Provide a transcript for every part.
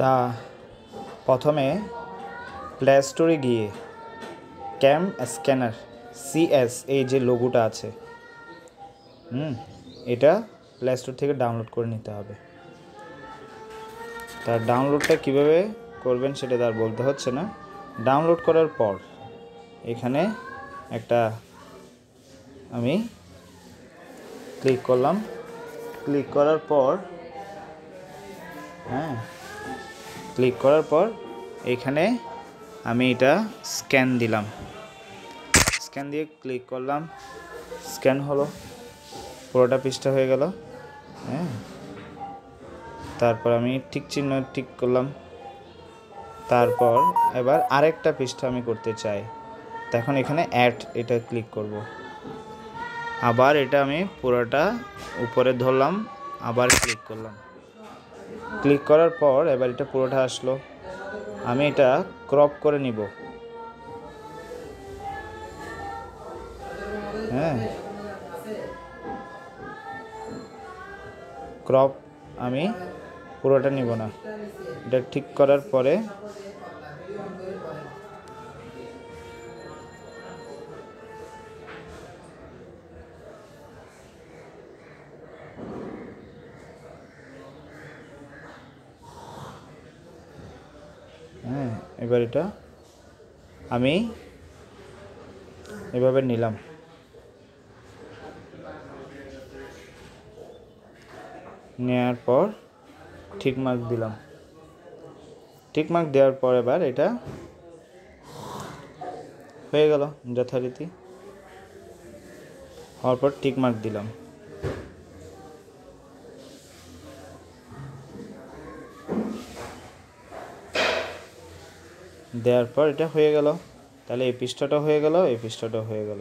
তা প্রথমে প্লে স্টোরে গিয়ে ক্যাম স্ক্যানার CS এই যে লোগোটা আছে এটা প্লে স্টোর থেকে ডাউনলোড করে নিতে হবে। তার ডাউনলোডটা কিভাবে করবেন সেটা তার বলতে হচ্ছে না। ডাউনলোড করার পর এখানে একটা আমি ক্লিক করলাম। ক্লিক করার পর এখানে আমি এটা স্ক্যান দিলাম। স্ক্যান দিয়ে ক্লিক করলাম, স্ক্যান হলো, পুরোটা পৃষ্ঠা হয়ে গেল। তারপর আমি টিক চিহ্ন টিক করলাম। তারপর এবার আরেকটা পৃষ্ঠা আমি করতে চাই, তখন এখানে অ্যাড এটা ক্লিক করব। আবার এটা আমি পুরোটা উপরে ধরলাম, আবার ক্লিক করলাম। ক্লিক করার পর এবার এটা পুরোটা আসলো। আমি এটা ক্রপ করে নিব। ক্রপ আমি পুরোটা নিব না। এটা ঠিক করার পরে এবার এটা আমি এভাবে নিলাম। নেওয়ার পর ঠিক মার্ক দিলাম। ঠিক মার্ক দেওয়ার পর এবার এটা হয়ে গেল যথারীতি। হওয়ার পর টিক মার্ক দিলাম। দেওয়ার পর এটা হয়ে গেল। তাহলে এই পৃষ্ঠাটা হয়ে গেল, এই পৃষ্ঠাটা হয়ে গেল।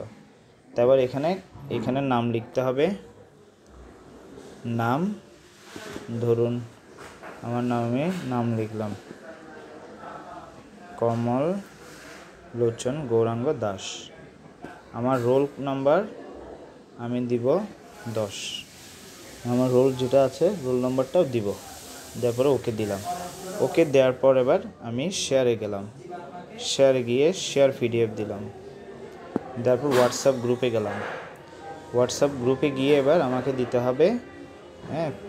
তারপর এখানে নাম লিখতে হবে। নাম ধরুন আমার নাম লিখলাম কমল লোচন গৌরাঙ্গ দাস। আমার রোল নাম্বার আমি দিব 10। আমার রোল যেটা আছে রোল নাম্বারটাও দিব। দেওয়ার পরে ওকে দিলাম। ওকে দেওয়ার পর এবার আমি শেয়ারে গেলাম। শেয়ারে গিয়ে শেয়ার PDF দিলাম। তারপর হোয়াটসঅ্যাপ গ্রুপে গেলাম। হোয়াটসঅ্যাপ গ্রুপে গিয়ে এবার আমাকে দিতে হবে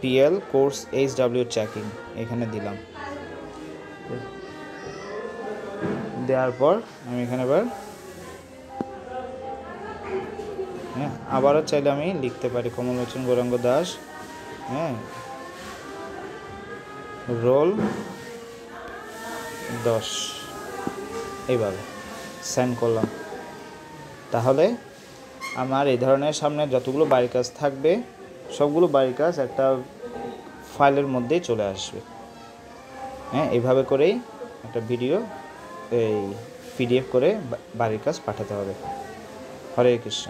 PL কোর্স HW চেকিং, এখানে দিলাম। দেওয়ার পর আমি এখানে এবার আবারও চাইলে আমি লিখতে পারি কমলোচন গৌরাঙ্গ দাস, রোল 10, এইভাবে সেন্ড করলাম। তাহলে আমার এই ধরনের সামনে যতগুলো বাড়ির কাজ থাকবে সবগুলো বাড়ির কাজ একটা ফাইলের মধ্যেই চলে আসবে। এইভাবে করেই একটা ভিডিও এই PDF করে বাড়ির কাজ পাঠাতে হবে। হরে কৃষ্ণ।